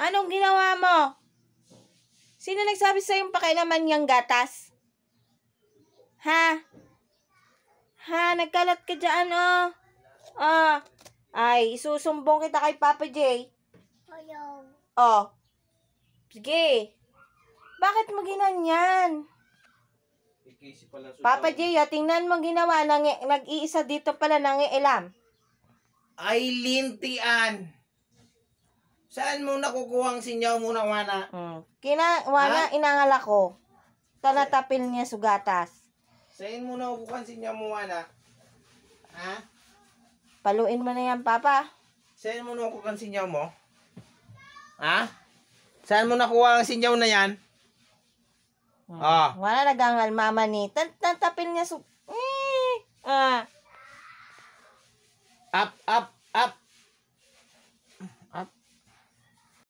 Anong ginawa mo? Sino nagsabi sa'yo yung pakialaman niyang gatas? Ha? Ha? Nagkalat ka dyan, oh. Ah. Ay, isusumbong kita kay Papa J. Ayaw. Oh. Sige. Bakit mo ginanyan? Papa J, tingnan mo ginawa. Nag-iisa dito pala nangiilam. Ay, lintian. Saan mo nakukuha ang sinyaw mo na wana? Wala, inangala ko. Tanatapil niya sugatas. Saan mo nakukuha ang sinyaw mo wana? Ha? Paluin mo na yan, Papa. Saan mo nakukuha ang sinyaw mo? Ha? Saan mo nakuha ang sinyaw na yan? Wala nagangal mama ni. Tanatapil niya Up, up, up.